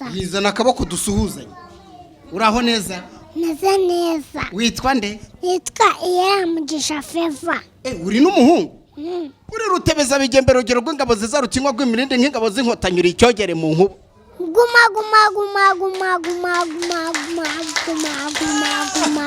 neza. Yizana akaboko dusuhuzanye. Uraho neza? Neza neza. Witwa nde? Yitwa Iyeramugisha Feva. Uri n'umuhungu? Uri rutebeza bigembero rugero rw'ingabo ziza rukinywa rw'imirindi nk'ingabo z'inkotanyura icyogere mu nkuba. Guma guma guma guma guma guma guma guma guma guma.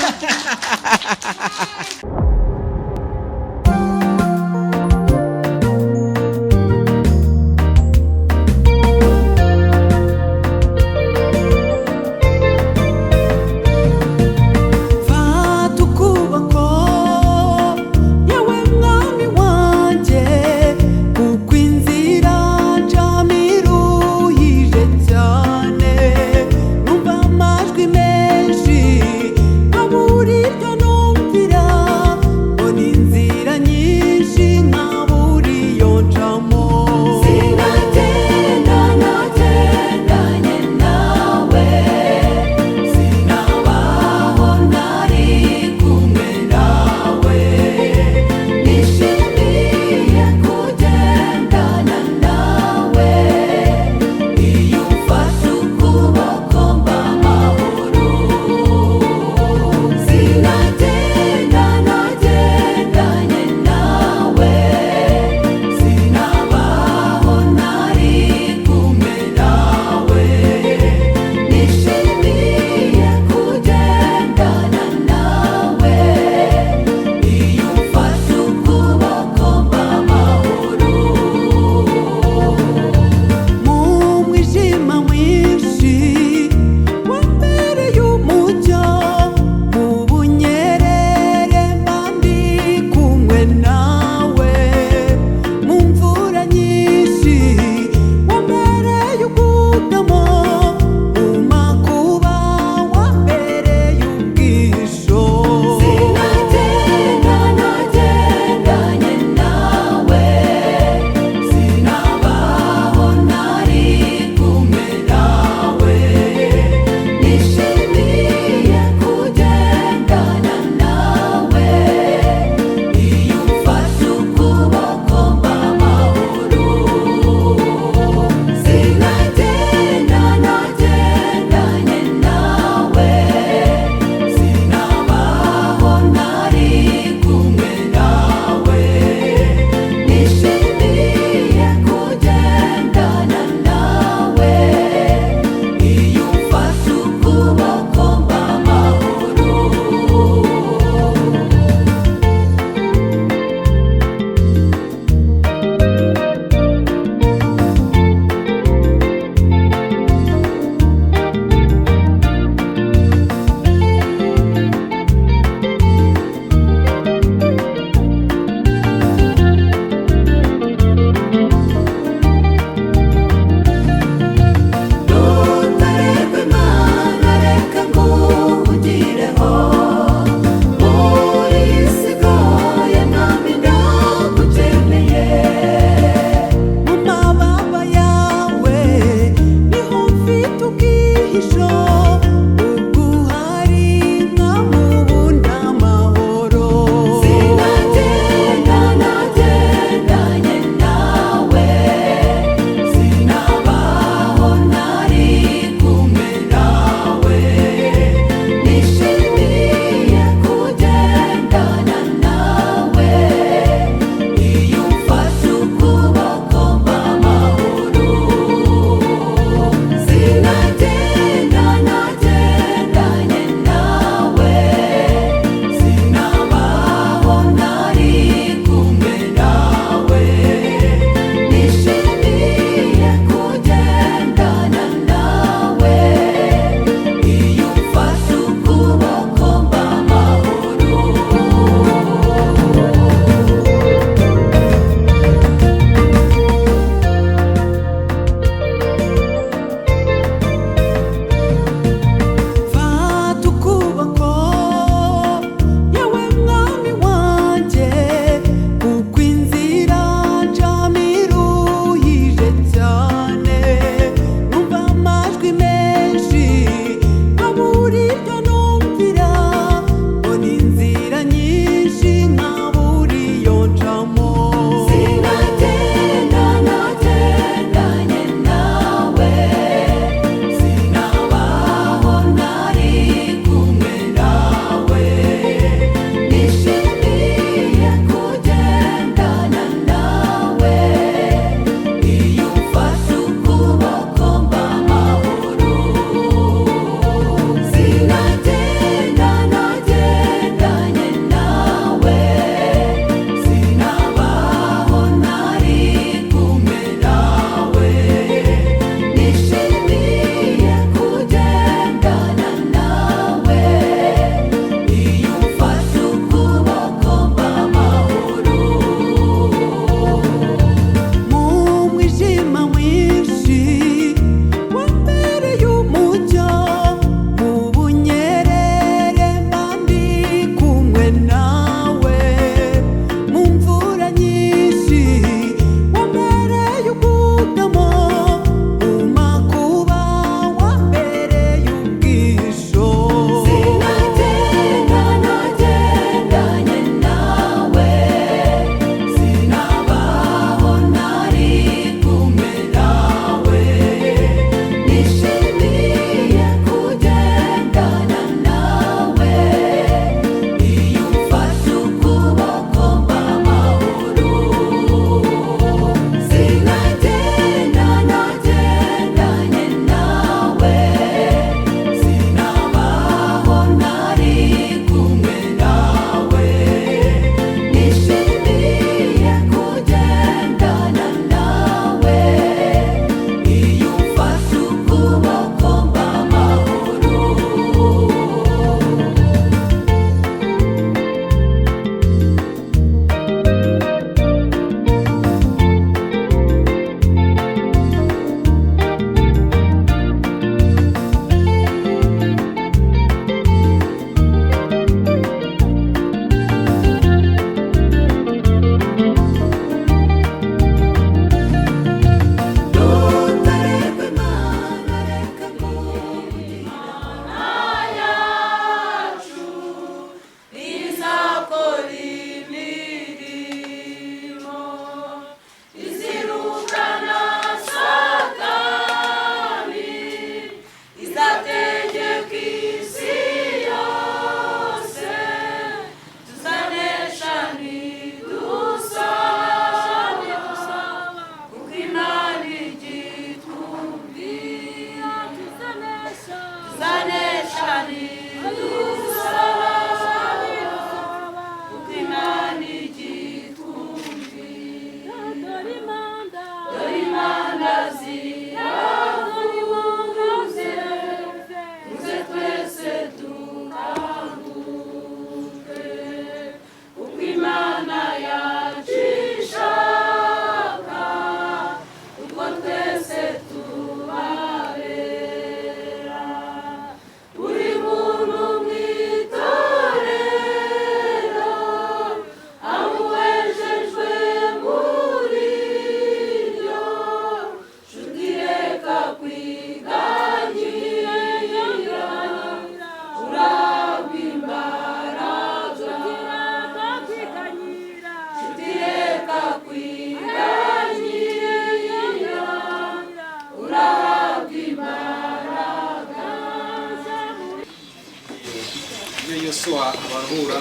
Yosua abaruhura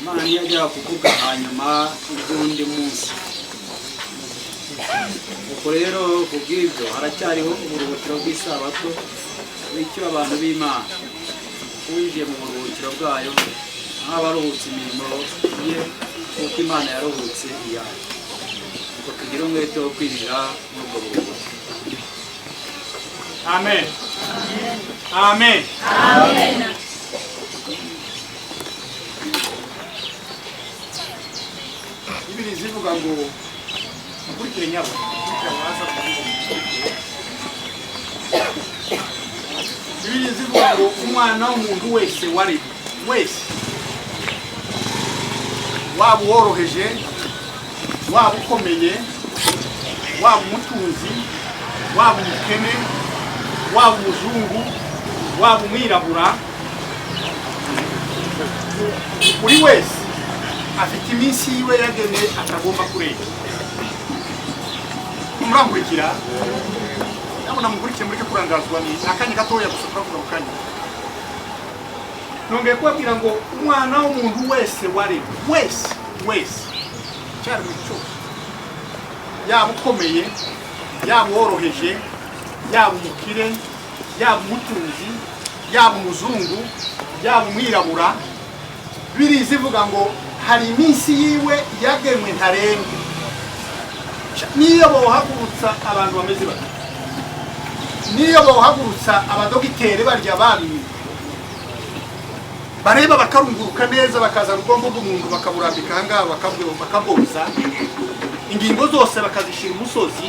Imana yajya kuvuga hanyuma y'undi munsi ubwo rero kubw'ibyo haracyariho uburuhukiro bw'isabato bityo abantu b'Imana winjiye mu buruhukiro bwayo nk'abaruhutse imirimo ye kuko Imana yaruhutse iyayo ngo tugire umwete wo kwinjira muri ubwo buruhukiro. Amen. Amen. Amen. Bibiri zivuga ngo ukurikire nyabo Bibiri zivuga ngo umwana w'umuntu wese wari wese waba woroheje waba ukomeye waba umutunzi waba umukene waba umuzungu waba umwirabura buri wese afite iminsi yiwe yageneye atagomba kurenga. Muramurikira nabona mugurikire muri kurangazwa ni akanya gatoya gusa turavuga mu kanya. Nongeye kubabwira ngo umwana w'umuntu wese wari wese cyari mu cyo yaba ukomeye yaba woroheje yaba umukire yaba umutunzi yaba umuzungu yaba umwirabura biri zivuga ngo hari iminsi yiwe yagenwe ntarengwa. Niyo bohagurutsa abantu bameze bati niyo bohagurutsa abadogiteri barya babi bareba bakarunguruka neza bakaza rugombo rw'umuntu bakaburambika hangaha bakabwoza ingingo zose bakazishira umusozi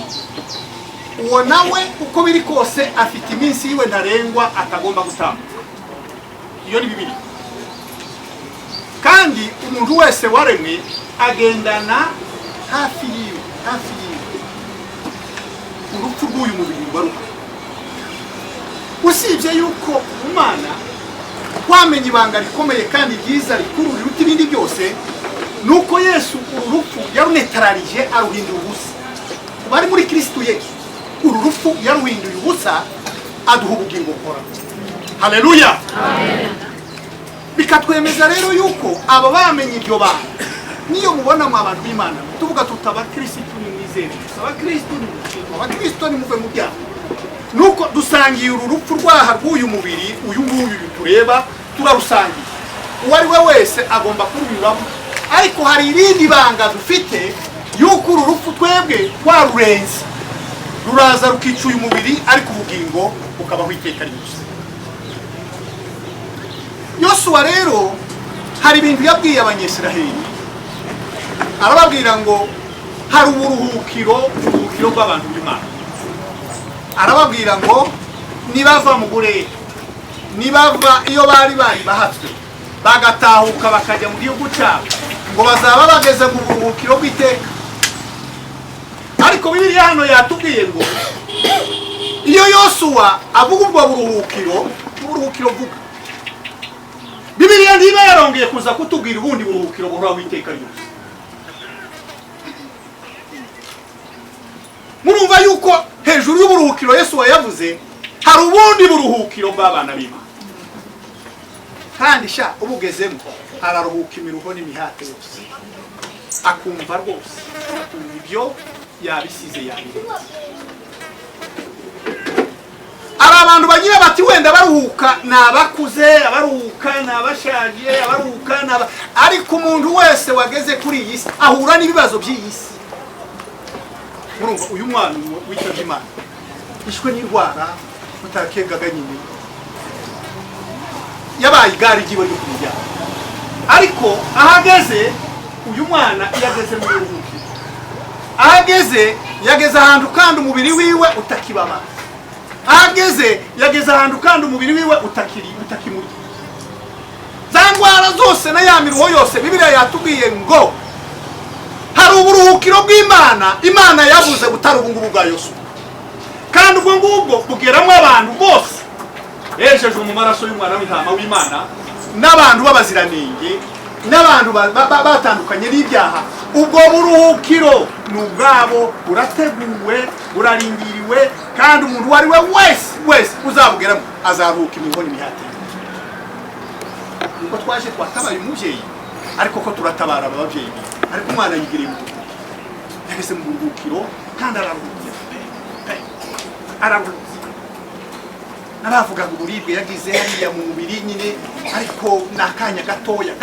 uwo nawe uko biri kose afite iminsi yiwe ntarengwa atagomba gutamba. Iyo ni Bibiri. Kandi umuntu wese waremwe agendana hafi yiwe urupfu rw'uyu mubiri baruka. Usibye yuko Imana twamenye ibanga rikomeye kandi ryiza rikuru riruta ibindi byose nuko Yesu uru rupfu yarunetararije aruhindura ubusa. Bari muri Kristo Yesu uru rupfu yaruhinduye ubusa aduha ubugingo bukora. Haleluya. Amen. Bikatwemeza rero yuko aba bamenye ibyo banga niyo mubona mu abantu b'Imana tuvuga tutaba Kristo ni mwizere aba Kristo ni muve mu byaha nuko dusangiye uru rupfu rwaha rw'uyu mubiri uyu nguyu tureba turarusangiye uwo ari we wese agomba kurunyuramo ariko hari irindi banga dufite yuko uru rupfu twebwe twarurenze ruraza rukica uyu mubiri ariko ubugingo bukabaho iteka ryose. Yosua rero hari ibintu yabwiye abanyesiraheli arababwira ngo hari uburuhukiro bw'abantu b'Imana. Arababwira ngo nibava mu burere nibava iyo bari bahatswe bagatahuka bakajya mu gihugu cyabo ngo bazaba bageze mu buruhukiro bw'iteka. Ariko Bibiliya hano yatubwiye ngo iyo Yosua avuga ubwo buruhukiro vuga Bibiliya ndiba yarongeye kuza kutubwira ubundi buruhukiro buhoraho iteka ryose. Murumva yuko hejuru y'uburuhukiro Yesu yavuze hari ubundi buruhukiro bw'abana b'Imana. Kandi sha ubugezemo araruhuka imiruho n'imihate yose akumva rwose ibyo yabisize yabiretse. Ari abantu bagira bati wenda baruhuka nabakuze abaruhuka nabashaje abaruhuka ariko umuntu wese wageze kuri iyi si ahura n'ibibazo by'iyi si. Murumva uyu mwana w'icyo Imana ishwe n'indwara mutakegaga nyine yabaye igari giwe ryo kumujyana ariko ahageze uyu mwana yageze mu ruhuko ahageze yageze ahantu kandi umubiri wiwe utakibama ahageze yageze ahantu kandi umubiri wiwe utakimuri za ndwara zose na ya miruho yose Bibiliya yatubwiye ngo hari uburuhukiro bw'Imana Imana yavuze butari ubungubu bwa Yosua kandi ubwo ngubwo bugeramo abantu bose yejejwe mu maraso y'umwana w'intama w'Imana n'abantu b'abaziranenge n'abantu batandukanye n'ibyaha. Ubwo buruhukiro n'ubwabo burateguwe burarindiriwe kandi umuntu wari we wese uzabugeramo azaruhuka imiruho n'imihati. nuko twaje twatabaye umubyeyi ariko ko turatabara ababyeyi ariko umwana yigiriye mu yageze mu buruhukiro kandi araruhukira n'abavuga ngo uburibwe yagize hariya mu mubiri nyine ariko nakanya gatoya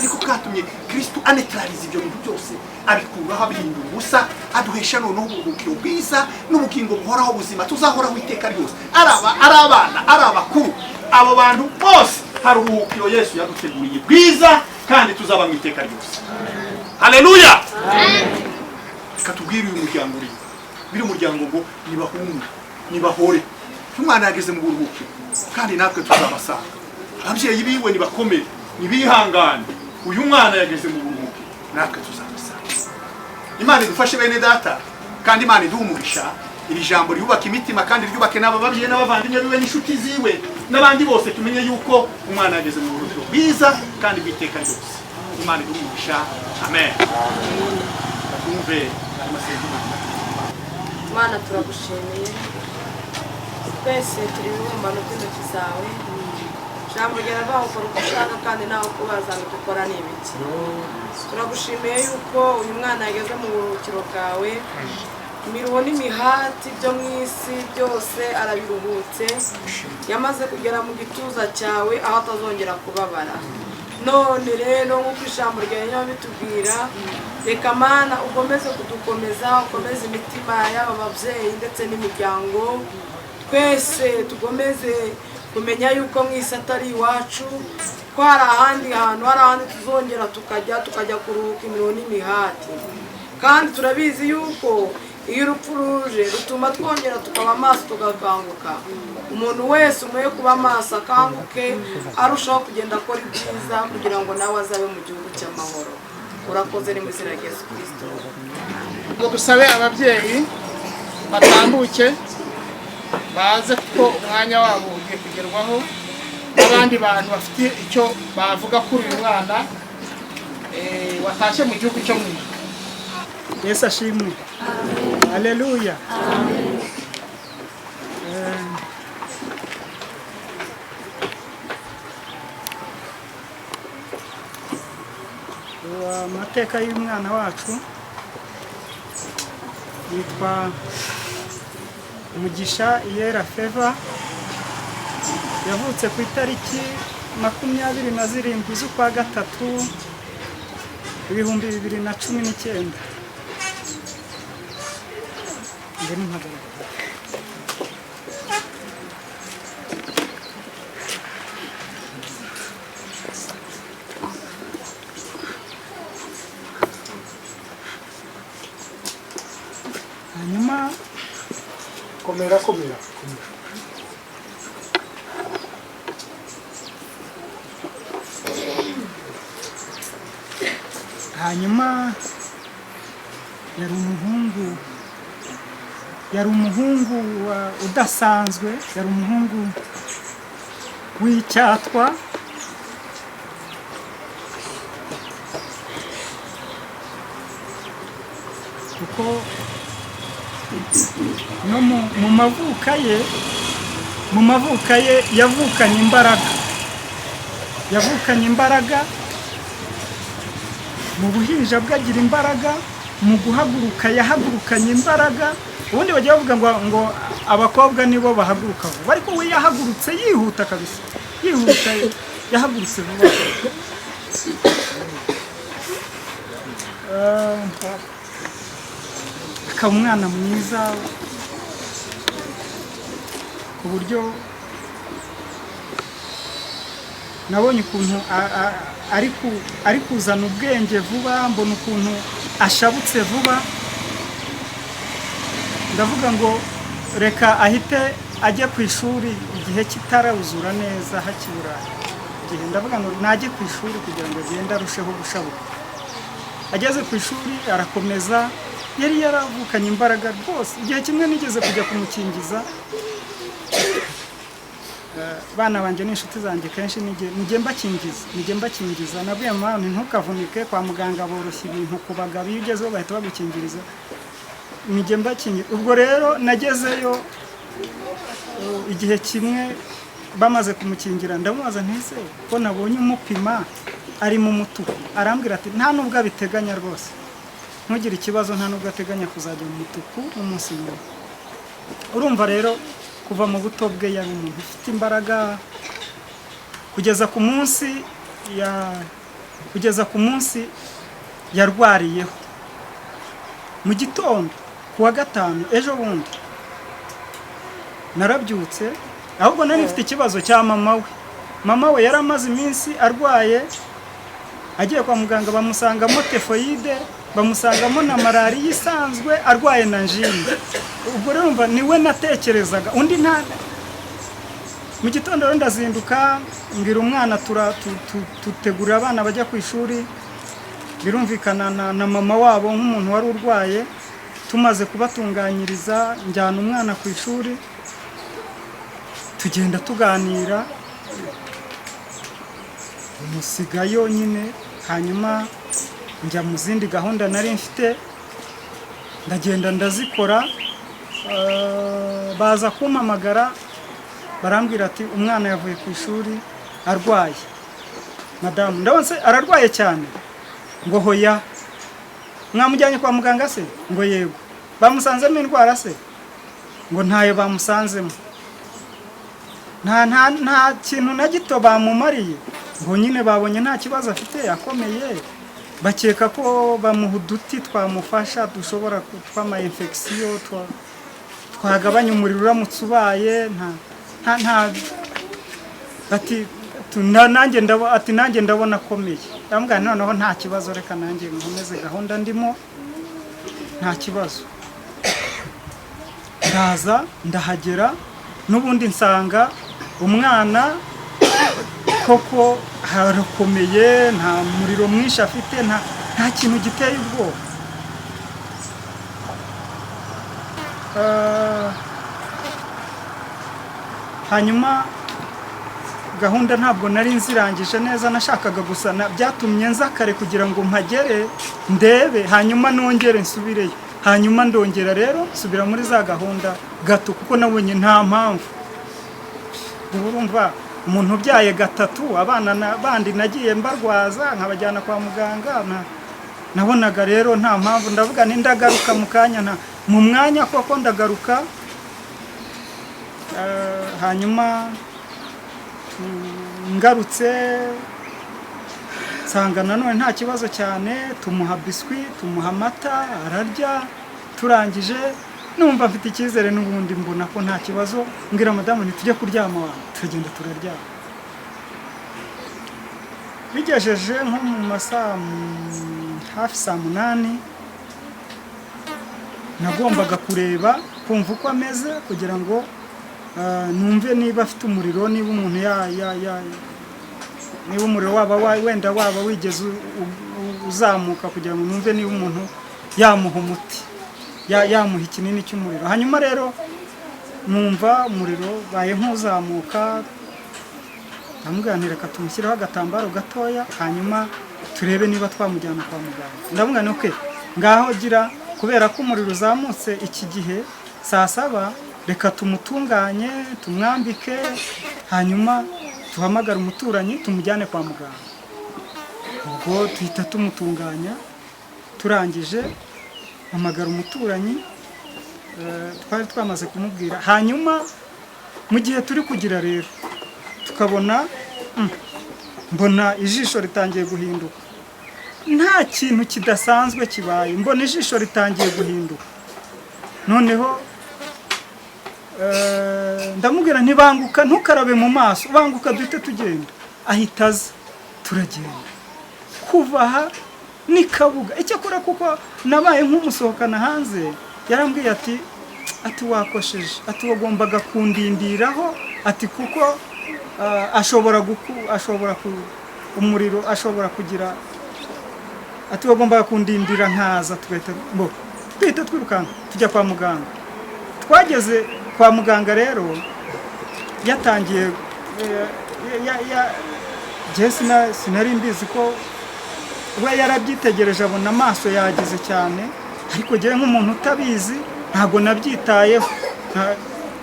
niko katumye Kristo anetralize ibyo bintu byose abikuraho abihindura ubusa aduhesha noneho uburuhukiro bwiza n'ubugingo buhoraho buzima tuzahoraho iteka ryose ari abana ari abakuru abo bantu bose hari uburuhukiro Yesu yaduteguriye bwiza kandi tuzaba mu iteka ryose. Haleluya. Katubwira uyu muryango uri biri umuryango ngo nibahore umwana yageze mu buruhukiro kandi natwe tuzabasanga ababyeyi biwe nibakomere nibihangane uyu mwana yageze mu buruhukiro natwe tuzabasanga. Imana idufashe bene data kandi Imana iduhumurisha iri jambo ryubaka imitima kandi ryubake n'ababyeyi n'abavandimwe biwe n'inshuti ziwe n'abandi bose tumenye yuko umwana yageze mu buruhukiro bwiza kandi bw'iteka ryose. Imana iduhumurisha. Amen. Tumve amasezerano. Mana turagushimiye twese turi mu mbano by'intoki zawe jambo ryarabaho ukora uko ushaka kandi nawe kubaza ngo dukora n'ibiki. Turagushimiye yuko uyu mwana yageze mu buruhukiro bwawe imiruho n'imihati byo mu isi byose arabiruhutse yamaze kugera mu gituza cyawe aho atazongera kubabara. None rero nk'uko ijambo ryawe bitubwira reka Mana ukomeze kudukomeza ukomeze imitima y'aba babyeyi ndetse n'imiryango twese tugomeze kumenya yuko mu isi atari iwacu ko hari ahandi hantu hari ahandi tuzongera tukajya kuruhuka imiruho n'imihati kandi turabizi yuko iyo urupfu ruje rutuma twongera tukaba amaso tugakanguka. Umuntu wese umwe kuba amaso akanguke arushaho kugenda akora ibyiza kugira ngo nawe azabe mu gihugu cy'amahoro. Urakoze ni mu izina rya Yesu Kristo. ngo dusabe ababyeyi batambuke baze kuko umwanya wabo ugiye kugerwaho n'abandi bantu bafite icyo bavuga kuri uyu mwana watashye mu gihugu cyo mu ijuru. Yesu ashimwe. Haleluya. Amateka y'umwana wacu yitwa Mugisha Iyera Feva yavutse ku itariki 27 z'ukwa gatatu 2019. Hanyuma komera hanyuma yari umuhungu udasanzwe, yari umuhungu w'icyatwa kuko no mu mavuka ye yavukanye imbaraga mu buhinja bwagira imbaraga, mu guhaguruka yahagurukanye imbaraga. Ubundi bagiye bavuga ngo abakobwa nibo bahaguruka vuba, ariko we yahagurutse yihuta kabisa, yahagurutse vuba. Akaba umwana mwiza ku buryo nabonye ukuntu ari kuzana ubwenge vuba, mbona ukuntu ashabutse vuba. Ndavuga ngo reka ahite ajye ku ishuri igihe kitarawuzura neza hakibura igihe. Ndavuga ngo najye ku ishuri kugira ngo agende arusheho gushabuka. Ageze ku ishuri arakomeza, yari yaravukanye imbaraga rwose. Igihe kimwe nigeze kujya kumukingiza, bana banje n'inshuti zanjye kenshi nige mbakingiza. Nabwiye mama ntukavunike, kwa muganga boroshya ibintu kubaga, iyo ugezeho bahita bagukingiriza. Ubwo rero nagezeyo igihe kimwe bamaze kumukingira ndamubaza ntese ko nabonye umupima ari mu mutuku, arambwira ati nta nubwo abiteganya rwose, ntugire ikibazo, nta nubwo ateganya kuzajya mu mutuku umunsi umwe. Urumva rero kuva mu buto bwe yari umuntu ufite imbaraga kugeza ku munsi yarwariyeho. Mu gitondo kuwa gatanu ejo bundi narabyutse, ahubwo nari mfite ikibazo cya mama we yari amaze iminsi arwaye, agiye kwa muganga bamusangamo tifoyide, bamusangamo na malariya isanzwe, arwaye na njini. Ubwo rero umva niwe natekerezaga, undi nta. Mu gitondo rero ndazinduka mbwira umwana tutegurira abana bajya ku ishuri, birumvikana na mama wabo nk'umuntu wari urwaye, tumaze kubatunganyiriza njyana umwana ku ishuri, tugenda tuganira, musigayo nyine. Hanyuma njya mu zindi gahunda nari mfite, ndagenda ndazikora. Baza kumpamagara barambwira ati umwana yavuye ku ishuri arwaye. Madamu ndabonse ararwaye cyane. Ngo hoya, mwamujyanye kwa muganga se? Ngo yego. Bamusanzemo indwara se? Ngo ntayo bamusanzemo. Nta kintu na gito bamumariye. Ngo nyine babonye nta kibazo afite akomeye, bakeka ko bamuha uduti twamufasha dushobora twama infection, twagabanya umuriro uramutse ubaye. Nanjye ndabona akomeye. Ndamubwira noneho nta kibazo, reka nanjye nkomeze gahunda ndimo, nta kibazo. Ndaza ndahagera, n'ubundi nsanga umwana koko harakomeye, nta muriro mwinshi afite, nta kintu giteye ubwoba. Hanyuma gahunda ntabwo nari nzirangije neza, nashakaga gusa byatumye nza kare kugira ngo mpagere ndebe, hanyuma nongere nsubireyo. Hanyuma ndongera rero nsubira muri za gahunda gato, kuko nabonye nta mpamvu. Urumva umuntu ubyaye gatatu, abana bandi nagiye mbarwaza nkabajyana kwa muganga, nabonaga rero nta mpamvu. Ndavuga ni ndagaruka mu kanya, mu mwanya koko ndagaruka. Hanyuma ngarutse nsanga nanone nta kibazo cyane, tumuha biswi, tumuha amata, ararya. Turangije numva mfite icyizere, n'ubundi mbona ko nta kibazo. Mbwira madamu ntitujye kuryama, turagenda turaryama. Bigejeje nko mu masaha hafi saa 8 nagombaga kureba kumva uko ameze, kugira ngo numve niba afite umuriro, niba umuntu niba umuriro wenda waba wigeze uzamuka, kugira ngo numve niba umuntu yamuha umuti, yamuha ikinini cy'umuriro. Hanyuma rero numva umuriro baye nk'uzamuka, ndamubwira nti reka tumushyiraho agatambaro gatoya, hanyuma turebe niba twamujyana kwa muganga. Ndamubwira nti okay, ngaho gira, kubera ko umuriro uzamutse iki gihe saa 7, reka tumutunganye, tumwambike, hanyuma tuhamagara umuturanyi tumujyane kwa muganga. Ubwo tuhita tumutunganya, turangije hamagara umuturanyi, twari twamaze kumubwira. Hanyuma mu gihe turi kugira rero tukabona mbona ijisho ritangiye guhinduka, nta kintu kidasanzwe kibaye, mbona ijisho ritangiye guhinduka. Noneho ndamubwira ntibanguka, ntukarabe mu maso, banguka duhite tugenda. Ahita aza, turagenda. Kuva aha ni Kabuga. Icyakora kuko nabaye nk'umusohokana hanze, yarambwiye ati wakosheje, ati wagombaga kundindiraho, ati kuko umuriro ashobora kugira, ati wagombaga kundindira nkaza, tuhita twirukanka tujya kwa muganga. Twageze kwa muganga rero yatangiye sinari mbizi ko we yarabyitegereje, abona amaso yagize cyane, ariko njyewe nk'umuntu utabizi ntabwo nabyitayeho,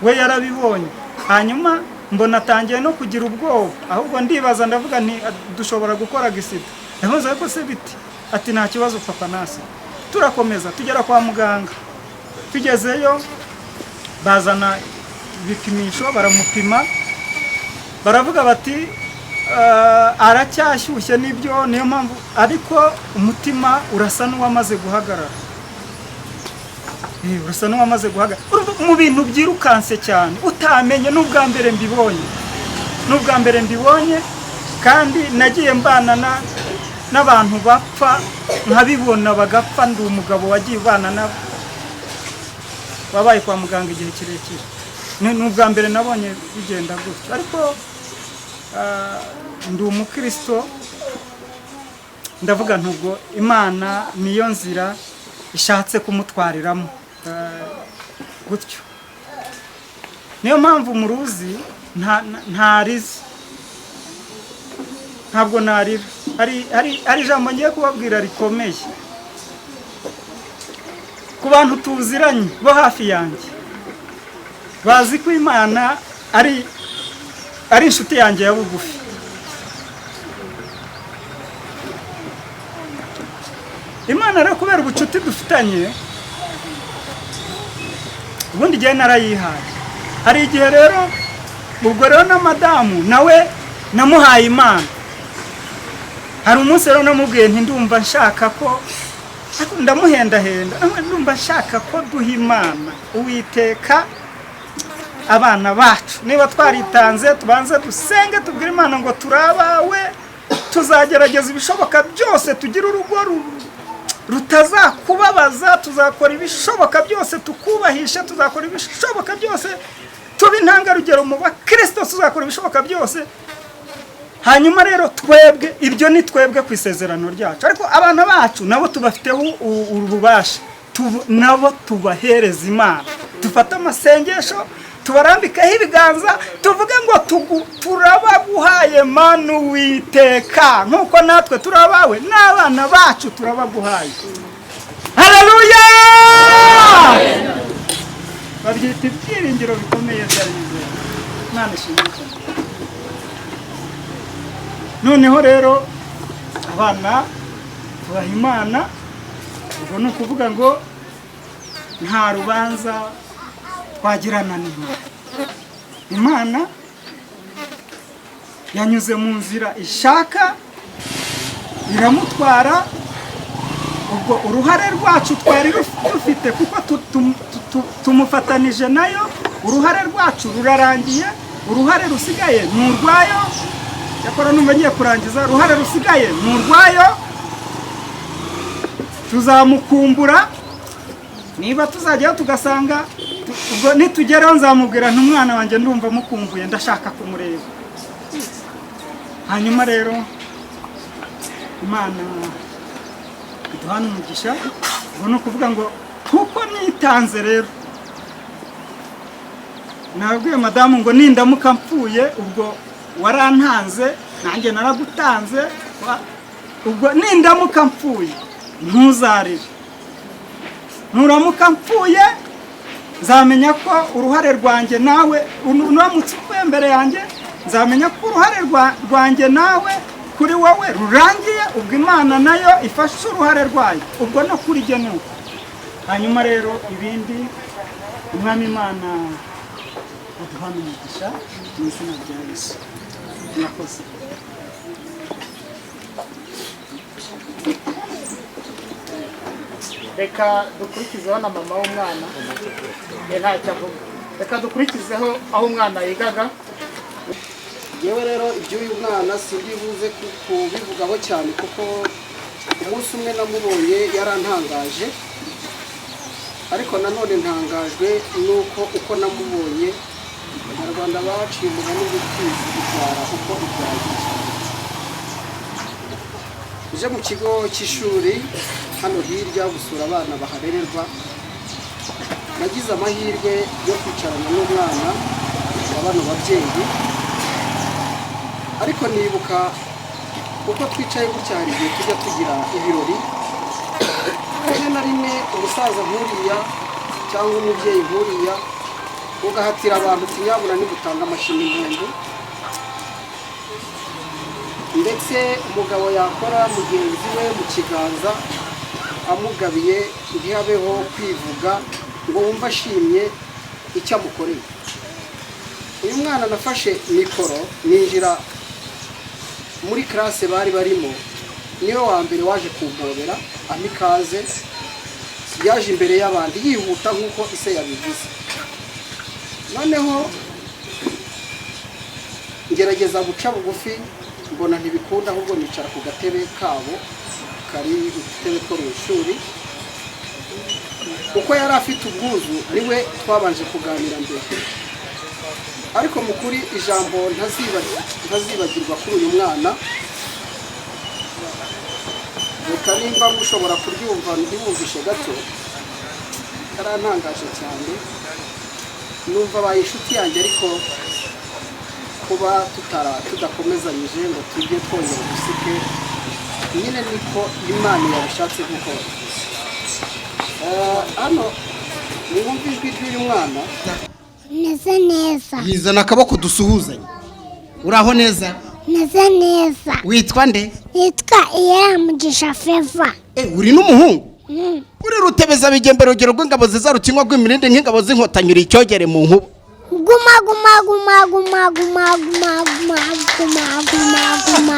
we yarabibonye. Hanyuma mbona atangiye no kugira ubwoba, ahubwo ndibaza ndavuga nti dushobora gukora gisida. Yavuze ko se biti, ati nta kibazo papa nasi. Turakomeza tugera kwa muganga, tugezeyo bazana ibipimisho baramupima, baravuga bati aracyashyushye nibyo, niyo mpamvu ariko umutima urasa n'uwamaze guhagarara. Urasa n'uwamaze guhagarara mu bintu byirukanse cyane utamenye. N'ubwa mbere mbibonye kandi nagiye mbana n'abantu bapfa nkabibona bagapfa. Ndi umugabo wagiye ubana nabo wabaye kwa muganga igihe kirekire. N'ubwa mbere nabonye bigenda gutyo, ariko ndi umukristo ndavuga ntubwo Imana niyo nzira ishatse kumutwariramo gutyo. Niyo mpamvu muruzi ntarize, ntabwo narira. Hari ijambo ngiye kubabwira rikomeye ku bantu tuziranye bo hafi yanjye, bazi ko Imana ari inshuti yanjye ya bugufi. Imana rero kubera ubucuti dufitanye, ubundi igihe narayihaye. Hari igihe rero ubwo rero na madamu nawe namuhaye Imana. Hari umunsi rero namubwiye nti ndumva nshaka ko ndamuhendahenda, ndumva nshaka ko duha Imana Uwiteka abana bacu. Niba twaritanze tubanze dusenge tubwire Imana ngo turabawe, tuzagerageza ibishoboka byose tugira urugo rutazakubabaza, tuzakora ibishoboka byose tukubahisha, tuzakora ibishoboka byose tuba intangarugero mu bakristo, tuzakora ibishoboka byose. Hanyuma rero twebwe, ibyo ni twebwe ku isezerano ryacu, ariko abana bacu nabo tubafiteho ububasha, nabo tubahereza Imana. Dufata amasengesho tubarambikaho ibiganza tuvuge ngo turabaguhaye Mana Uwiteka, nk'uko natwe turabawe n'abana bacu turabaguhaye. Haleluya! Babyita ibyiringiro bikomeye by'abizera. Imana ishimwe cyane. Noneho rero abana tubaha Imana, ubwo ni ukuvuga ngo nta rubanza twagirana n'Imana. Imana yanyuze mu nzira ishaka, iramutwara. Ubwo uruhare rwacu twari rufite kuko tumufatanije nayo, uruhare rwacu rurarangiye. Uruhare rusigaye ni urwayo. Yakora numva ngiye kurangiza. Uruhare rusigaye ni urwayo, tuzamukumbura. Niba tuzajyaho tugasanga, ubwo nitugeraho nzamubwira nti umwana wanjye ndumva mukumbuye, ndashaka kumureba. Hanyuma rero Imana iduhana umugisha. Ubwo ni ukuvuga ngo kuko nitanze rero, nabwiye madamu ngo nindamuka mpfuye, ubwo warantanze nanjye naragutanze, ubwo nindamuka mpfuye ntuzarire. Nuramuka mpfuye nzamenya ko uruhare rwanjye nawe, uramutse upfuye mbere yanjye nzamenya ko uruhare rwanjye nawe kuri wowe rurangiye. Ubwo Imana nayo ifashe uruhare rwayo, ubwo no kuri jye nuko. Hanyuma rero ibindi Umwami Imana aduhana umugisha mu izina rya Yesu. Murakoze. Reka dukurikizeho na mama w'umwana, ntacyo avuga. Reka dukurikizeho aho umwana yigaga. Yewe rero iby'uyu mwana simbibuze kubivugaho cyane, kuko umunsi umwe namubonye yarantangaje, ariko nanone ntangajwe nuko uko namubonye. Abanyarwanda baciye umugani w'ukwezi ibyara uko ibyagiye. Uje mu kigo cy'ishuri hano hirya gusura abana baharererwa, nagize amahirwe yo kwicarana n'umwana wa bano babyeyi, ariko nibuka uko twicaye gutya, hari igihe tujya tugira ibirori, rimwe na rimwe umusaza nk'uriya cyangwa umubyeyi nk'uriya ugahatira abantu kunyabura nibutanga amashini impundu, ndetse umugabo yakora mugenzi we mu kiganza amugabiye ntihabeho kwivuga ngo wumve ashimye icyo amukoreye. Uyu mwana nafashe mikoro ninjira muri classe bari barimo, niwe wa mbere waje kumpobera amikaze, yaje imbere y'abandi yihuta nk'uko ise yabivuze. Noneho ngerageza guca bugufi mbona ntibikunda, ahubwo nicara ku gatebe kabo kari udutebe two mu ishuri. Uko yari afite ubwuzu niwe twabanje kuganira mbere, ariko mu kuri ijambo ntazibagirwa kuri uyu mwana, reka nimba mushobora kuryumva ntibumvishe gato, karantangaje cyane. Numva abaye inshuti yanjye, ariko kuba tudakomezanyije ngo tujye twongera dusike nyine niko Imana yabishatse gukora. Hano mwumva ijwi ry'uyu mwana. Meze neza. Yizana akaboko dusuhuzanye. Uraho neza? Meze neza. Witwa nde? Nitwa Iyeramugisha Feva. Uri n'umuhungu? Uri rutebeza bigembe rugero rw'ingabo ziza rukinywa rw'imirinde nk'ingabo z'inkotanyi icyogere mu nkuba. Guma guma guma guma guma guma guma guma guma guma.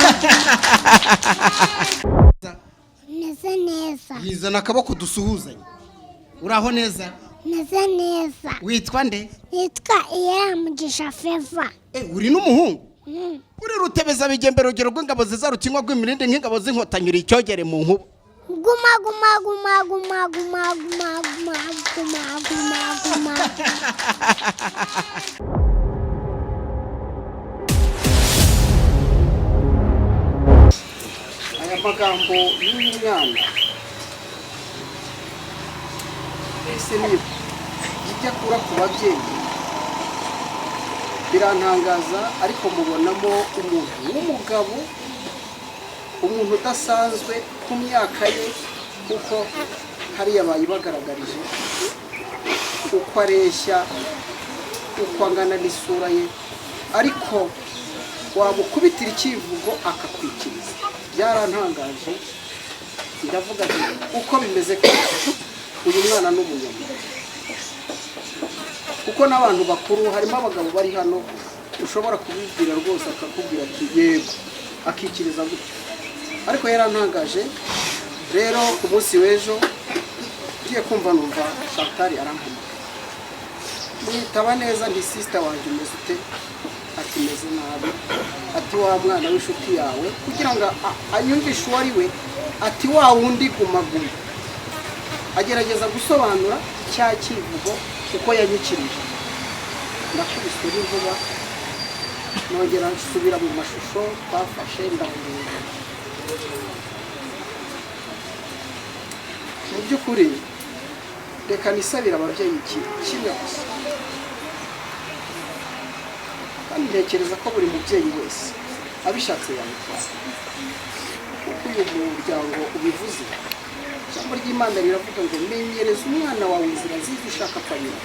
Meze neza. Yizana akaboko dusuhuzanye. Uraho neza? Meze neza. Witwa nde? Nitwa Iyeramugisha Feva. Uri n'umuhungu? Uri rutebeza bigembe rugero rw'ingabo ziza rukinywa rw'imirinde nk'ingabo z'inkotanyi icyogere mu nkuba. Guma guma guma guma guma guma guma guma guma guma. Aya magambo y'uyu mwana ese ni ijya kura ku babyeyi birantangaza, ariko mubonamo umuntu w'umugabo, umuntu udasanzwe ku myaka ye, kuko hariya bayibagaragarije uko areshya, uko angana n'isura ye, ariko wamukubitira ikivugo akakwikiriza. Byarantangaje, ndavuga nti uko bimeze kose uyu mwana n'umunyama, kuko n'abantu bakuru harimo abagabo bari hano ushobora kubibwira rwose akakubwira ati yego, akikiriza gutyo. Ariko yarantangaje. Rero ku munsi w'ejo ngiye kumva numva Chantal arampamagaye, mwitaba neza, ndi sister wanjye umeze ute? Ati meze nabi. Ati wa mwana w'inshuti yawe, kugira ngo anyumvishe uwo ari we, ati wa wundi Guma Guma. Agerageza gusobanura cya kivugo uko yanyikirije. Nakubiswe n'inkuba, nongera nsubira mu mashusho twafashe ndahurura. Mu by'ukuri reka nisabira ababyeyi kimwe gusa, kandi ntekereza ko buri mubyeyi wese abishatse yabikora, kuko uyu muryango ubivuze. Ijambo ry'Imana riravuga ngo menyereza umwana wawe inzira nziza ushaka akanyura,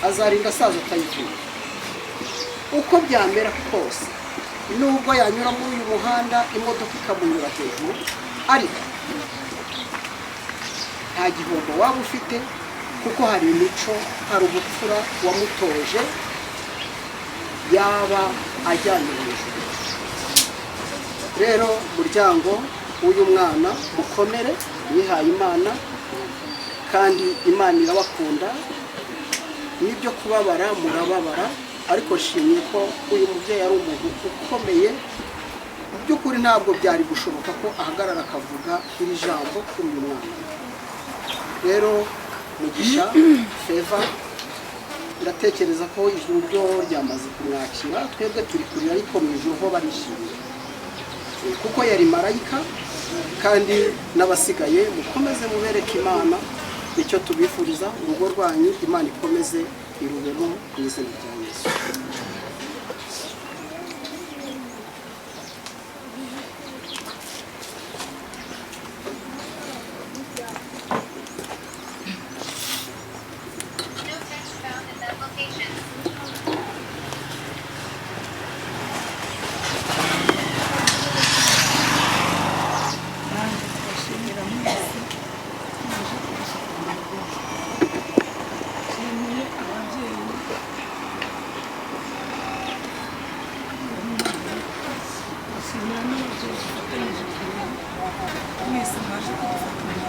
azarinda asaza atayivuye. Uko byamera kose, nubwo yanyura muri uyu muhanda imodoka ikamunyura hejuru, ariko nta gihombo waba ufite, kuko hari imico, hari ubupfura wamutoje yaba ajyanye hejuru. Rero muryango w'uyu mwana mukomere, yihaye Imana, kandi Imana irabakunda. N'ibyo kubabara murababara, ariko nshimye ko uyu mubyeyi ari umuntu ukomeye. Mu by'ukuri ntabwo byari gushoboka ko ahagarara akavuga iri jambo kuri uyu mwana. Rero Mugisha Feva, ndatekereza ko ijuru ryo ryamaze kumwakira, twebwe turi kurira, ariko mu ijuru ho barishimye, kuko yari marayika. Kandi n'abasigaye mukomeze mubereke Imana, nicyo tubifuriza. Urugo rwanyu Imana ikomeze irubemo mu izina rya Yesu. No text found in that location. n'ababyeyi dufatanyije kurera mwese mwaje kudufatanya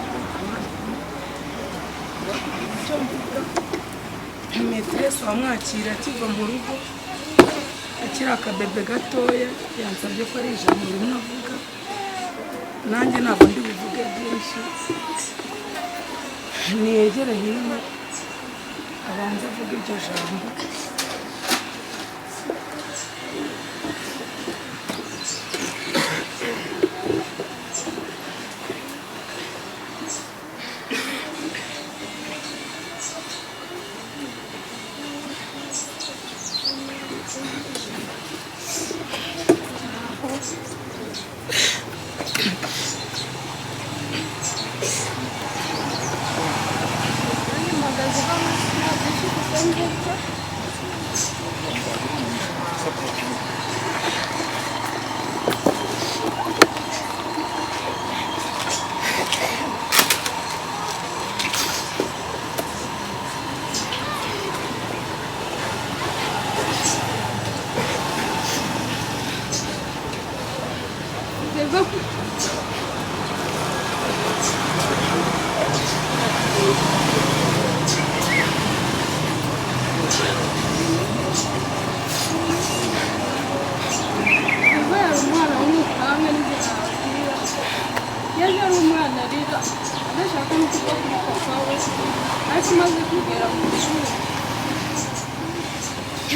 icyo mvuga meteresi wamwakira akiva mu rugo akiri akabebe gatoya yansabye ko ari ijambo rimwe avuga nanjye ntabwo ndi buvuge byinshi niyegere hino abanza avuga iryo jambo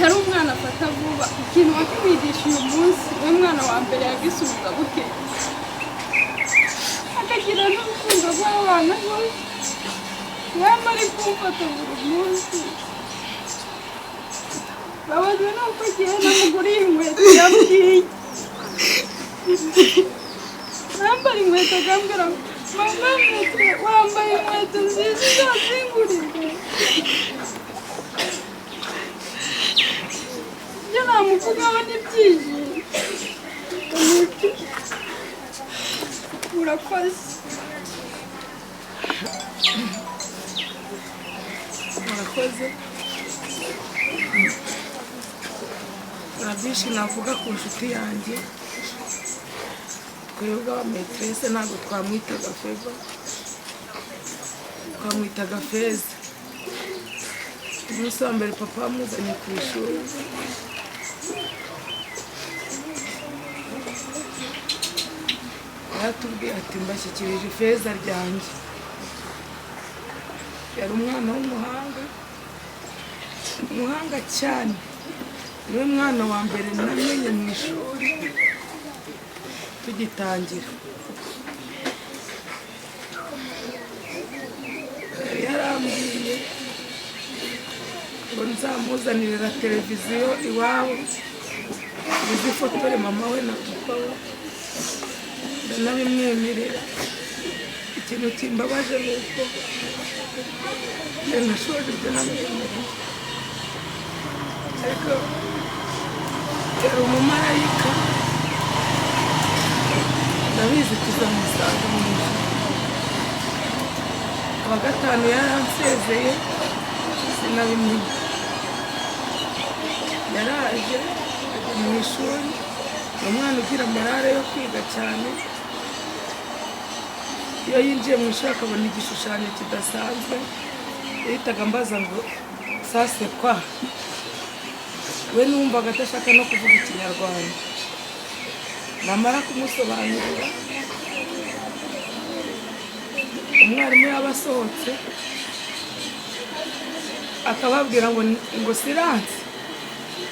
yari umwana afata vuba ikintu wakimwigisha uyu munsi we mwana wa mbere yagisubiza buke akagira n'urukundo rw'abana be yaba ari kumfata buri munsi babazwe n'uko igihe namuguriye inkweto yambwiye nambara inkweto akambwira mama mwete wambaye inkweto nziza uzazingurire ibyo namuvugaho ni byinshi murakoze murakoze byinshi navuga ku nshuti yanjye twebwe abameterese ntabwo twamwitaga feva twamwitaga feza umunsi wa mbere papa wamuzanye ku ishuri yaratubwiye ati mbashyikirije ifeza ryanjye yari umwana w'umuhanga cyane niwe mwana wa mbere namenye mu ishuri tugitangira yarambwiye ngo nzamuzanirira televiziyo iwabo bizifotore mama we na papa we ndanabimwemerera ikintu kimbabaje ni uko nashoje ibyo namwemerera ariko yari umumarayika ndabizi tuzamusanga mu ijuru kuwa gatanu yaransezeye sinabimenye yaraje ajya mu ishuri ni umwana ugira morale yo kwiga cyane iyo yinjiye mu ishuri akabona igishushanyo kidasanzwe yahitaga ambaza ngo sase kwa we numvaga adashaka no kuvuga ikinyarwanda namara kumusobanurira umwarimu yaba asohotse akababwira ngo siranse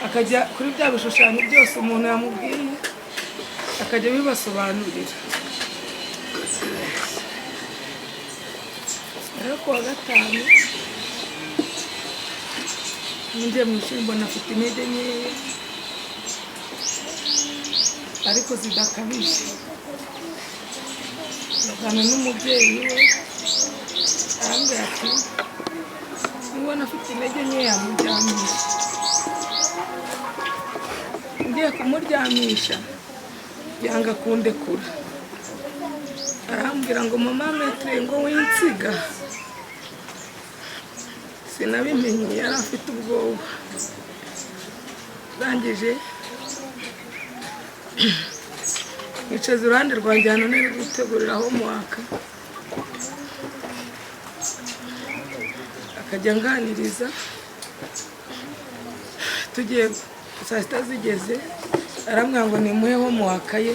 akajya kuri bya bishushanyo byose umuntu yamubwiye akajya bibasobanurira rero kuwa gatanu ninjiye mu ishuri mbona afite intege nkeya ariko zidakabije ndagana n'umubyeyi we arambwira ati nubona afite intege nkeya muryamisha ngiye kumuryamisha yanga kundekura arambwira ngo mama metere ngo winsiga sinabimenye yari afite ubwoba mwicaza iruhande rwanjye hano nari gutegurira homework akajya nganiriza tugiye saa sita zigeze arambwira ngo nimuhe homework ye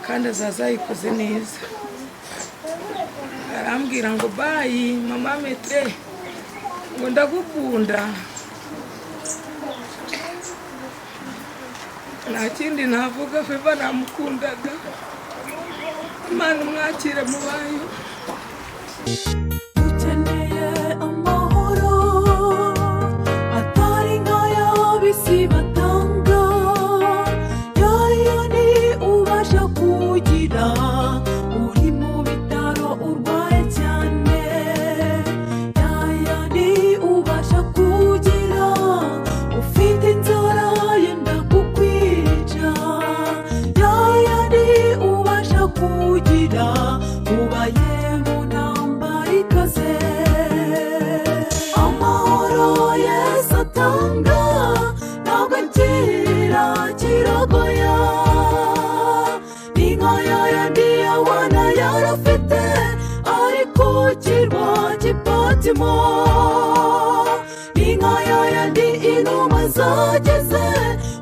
kandi azaza yikoze neza arambwira ngo bayi mama metre ngo ndagukunda nta kindi navuga Favor namukundaga Imana mwakire mubayo ukeneye amahoro atari nk'ayo bisi batanga yayandi ubasha kugira uri mu bitaro urwaye cyane yayandi ubasha kugira ufite inzara yenda kukwica yayandi ubasha kugira ubaye mu ntambara ikaze amahoro Yesu atanga ntabwo agira kirogoya ni nk'aya yandi abana yarafite ari ku kirwa cy'Ipatimo ni nk'aya yandi inuma zageze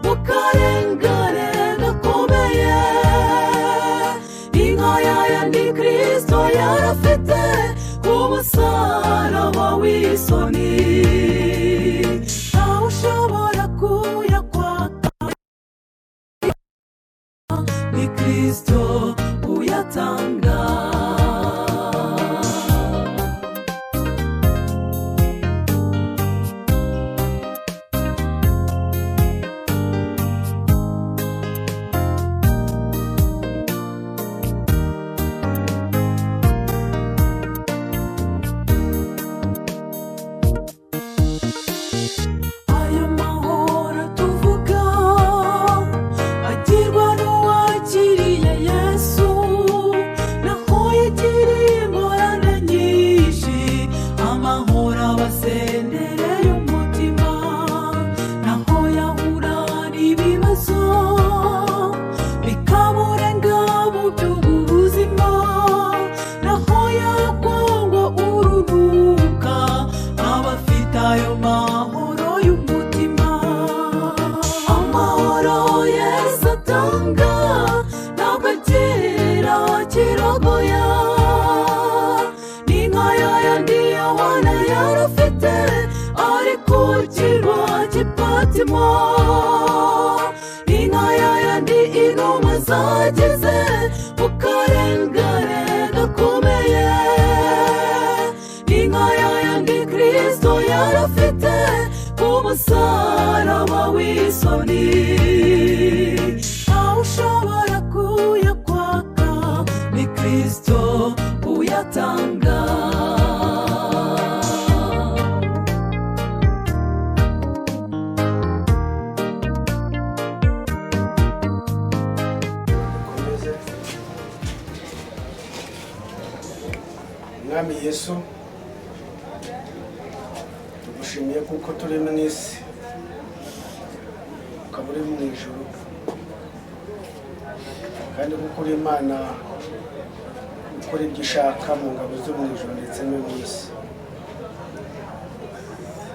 mu karengane gakomeye ni nk'aya yandi Kristo yarafite ku musaraba w'isoni ntawe ushobora kuyakwaka ni Kristo uyatanga ayo mahoro tuvuga agirwa n'uwakiriye Yesu naho yagiriye ingorane nyinshi amahoro abasendereye umutima naho yahura n'ibibazo bikamurenga mu by'ubuzima naho yakwangwa urunuka abafite ayo mahoro y'umutima amahoro Yesu atanga ntabwo agira kirogoya ni nk'aya yandi abana yarafite ari ku kirwa cy'Ipatimo ni nk'aya yandi inuma zageze mu karengane gakomeye ni nk'aya yandi Kristo yarafite ku musaraba w'isoni ntawe ushobora kuyakwaka ni Kristo uyatanga dukomeze. Mwami Yesu tugushimiye kuko turi mu isi ukaba uri mu ijuru kandi kuko uri Imana ukora ibyo ushaka mu ngabo zo mu ijuru ndetse no mu isi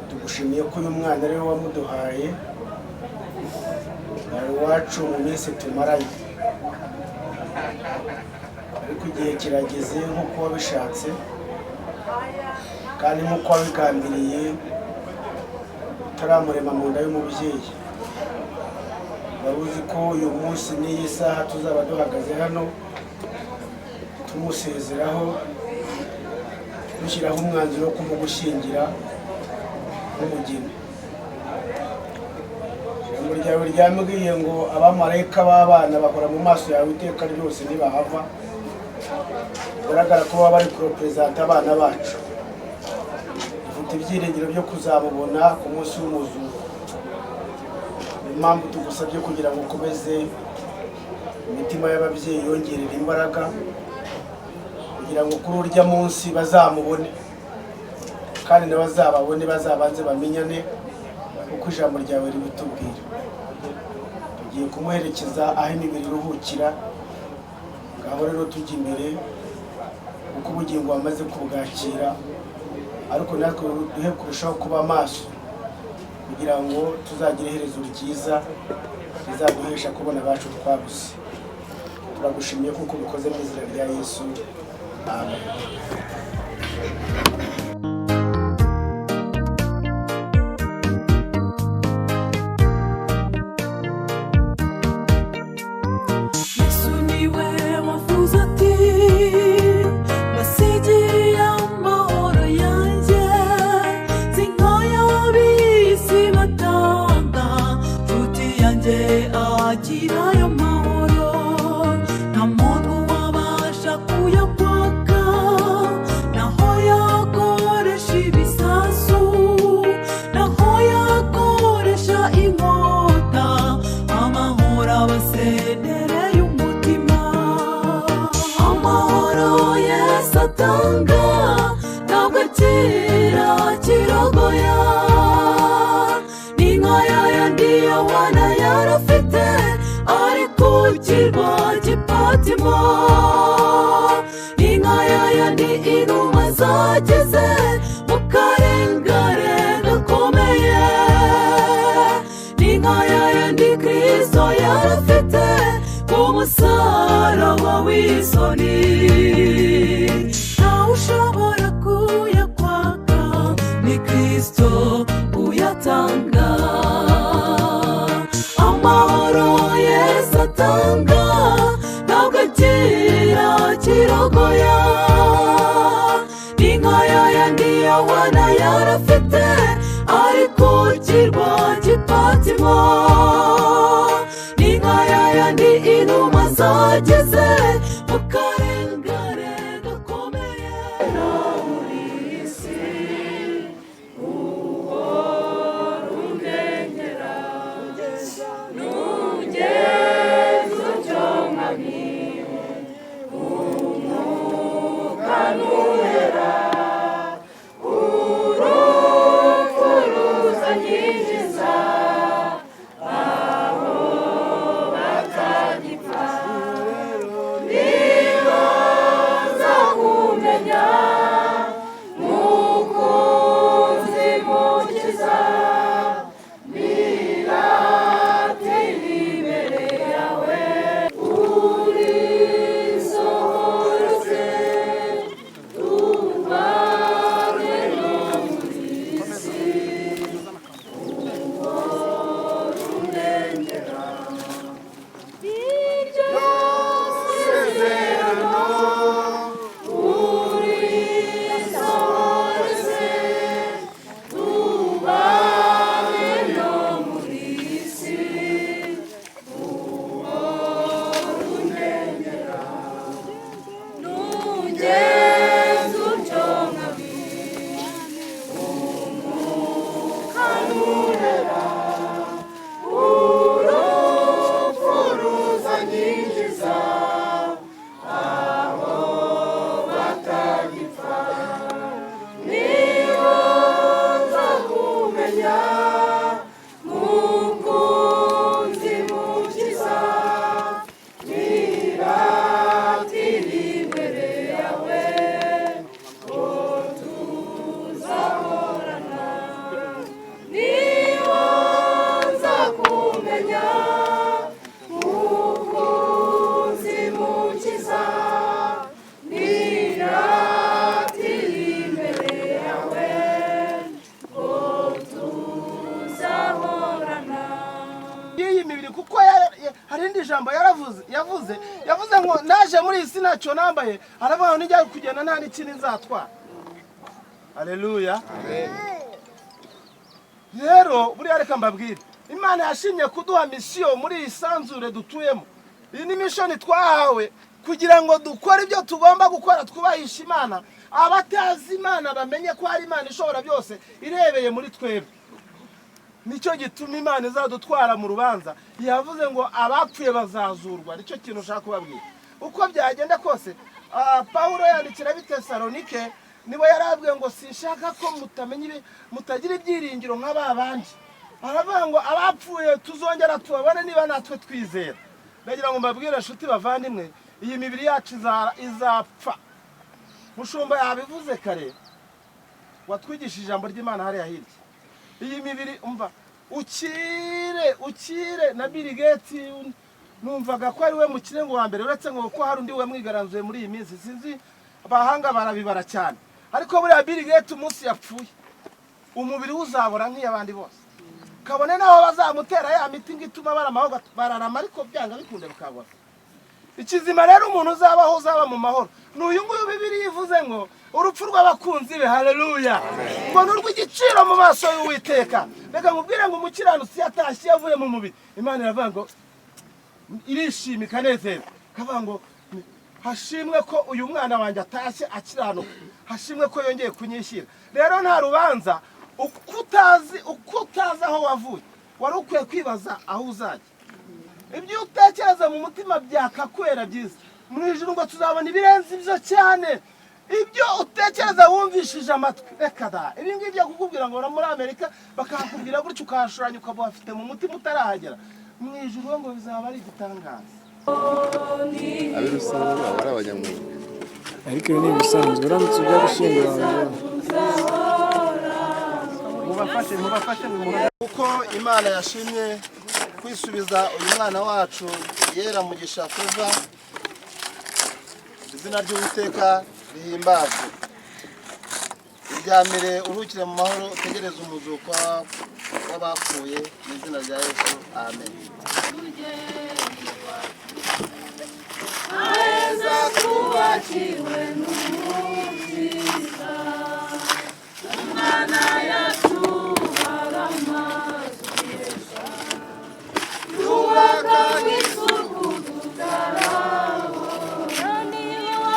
tugushimiye ko uyu mwana ari we wamuduhaye ari uwacu mu minsi tumaranye ariko igihe kirageze nk'uko wabishatse kandi nk'uko wabigambiriye utaramurema mu nda y'umubyeyi wari uzi ko uyu munsi n'iyi saha tuzaba duhagaze hano tumusezeraho dushyiraho umwanzuro wo kumugushyingira nk'umugeni ijambo ryawe ryambwiye ngo abamarayika b'abana bahora mu maso yawe iteka ryose ntibahava bigaragara ko baba bari kureperezanta abana bacu dufite ibyiringiro byo kuzamubona ku munsi w'umuzuko niyo mpamvu tugusabye kugira ngo ukomeze imitima y'ababyeyi yongerera imbaraga kugira ngo kuri urya munsi bazamubone kandi n'abazababone bazabanze bamenyane uko ijambo ryawe ribitubwira tugiye kumuherekeza aho imibiri iruhukira. Ngaho rero tujya imbere uko ubugingo wamaze kubwakira, ariko natwe duhe kurushaho kuba maso kugira ngo tuzagire iherezo ryiza rizaduhesha kubona abacu twabuze. Turagushimiye kuko ubikoze mu izina rya Yesu, amen. yavuze ngo naje muri isi ntacyo nambaye, aravuga nijya kugenda nta n'ikintu nzatwara. Haleluya. Rero buriya reka mbabwire, Imana yashimye kuduha misiyo muri iyi sanzure dutuyemo. Iyi ni mission twahawe kugira ngo dukore ibyo tugomba gukora, twubahisha Imana. Abatazi Imana bamenye ko hari Imana ishobora byose irebeye muri twebwe. Nicyo gituma Imana izadutwara mu rubanza. Yavuze ngo abapfuye bazazurwa. Nicyo kintu ushaka kubabwira. Uko byagenda kose, Paulo yandikira Bitesalonike nibo yarabwiye ngo sinshaka ko mutagira ibyiringiro nk'ababandi. aravuga ngo abapfuye tuzongera tubabone niba natwe twizera. Ndagira ngo mbabwire inshuti bavandimwe, iyi mibiri yacu izapfa. Mushumba yabivuze kare, watwigishije ijambo ry'Imana hariya hirya. Iyi mibiri umva ukire na Bill Gates numvaga ko ari we mukire ngo wa mbere, uretse ngo ko hari undi we mwigaranzuye muri iyi minsi, sinzi abahanga barabibara cyane. Ariko buriya Bill Gates umunsi yapfuye umubiri uzabora nk'iyabandi bose, kabone naho bazamutera ya miti ngituma baramaho bararama, ariko byanga bikunde bukabona. Ikizima rero umuntu uzabaho uzaba mu mahoro n'uyu nguyu Bibiliya ivuze ngo urupfu rw'abakunzi be, haleluya, ngo n'urw'igiciro mu maso y'Uwiteka. Reka nkubwire ngo umukiranutsi yatashye yavuye mu mubiri, Imana iravuga ngo irishima ikanezerwa, kavuga ngo hashimwe ko uyu mwana wanjye atashye akiranuka, hashimwe ko yongeye kunyishyira. Rero nta rubanza, uko utazi aho wavuye wari ukwiye kwibaza aho uzajya. Ibyo utekereza mu mutima byakakwera byiza, mu ijuru ngo tuzabona ibirenze ibyo cyane. Ibyo utekereza wumvishije amatwi, reka da, ibi ngibi byo kukubwira ngo muri Amerika bakakubwira gutyo ukahashuranya ukaba wafite mu mutima utarahagera, mu ijuru ngo bizaba ari igitangaza. Abirusanga bari abanyamwuga, ariko ibi ni ibisanzwe, uramutse ujya gushyingura mubafashe kuko Imana yashimye kwisubiza uyu mwana wacu Yera Mugisha Kuva. Izina ry'Uwiteka rihimbazwe. Iryamire urukire mu mahoro, utegereze umuzuko w'abapfuye mu izina rya Yesu, amen. Aweza kuachiwe n'umukiza, Imana yacu aramazisha, yubaka n'isuku tutaraho, niho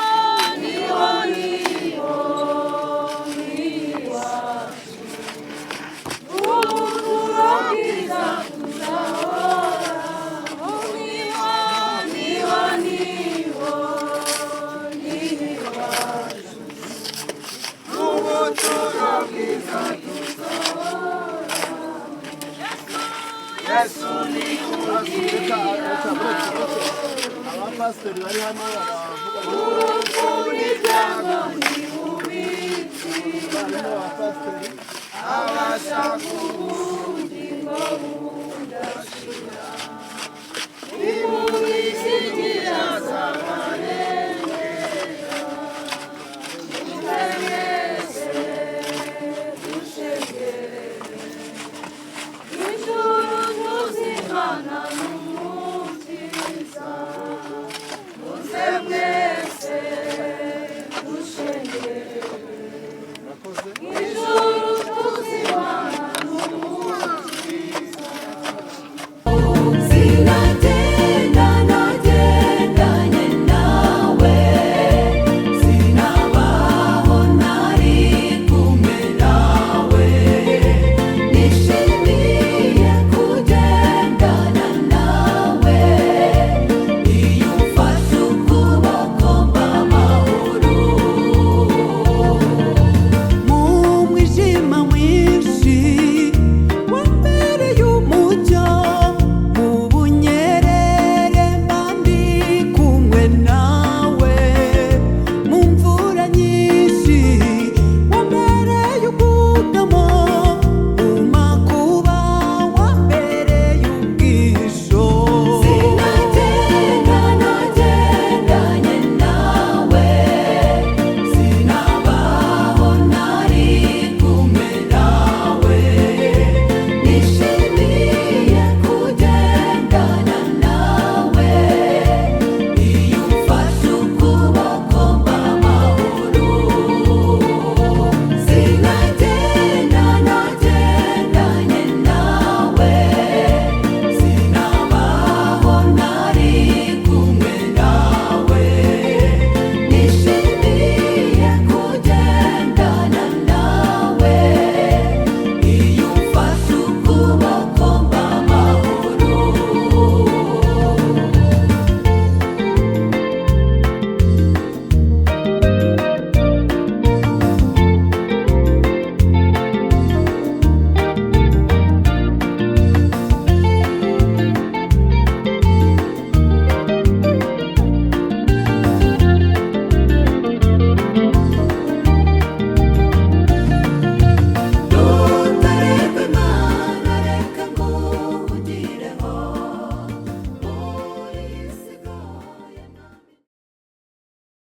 ubuturo bwiza tuzahora, niho ubuturo bwiza tuzahora, Yesu ni ubwiza. Abapasiteri bari hano baravuga ngo urupfuni byanga ni ubitsi, abapasiteri abasha kuba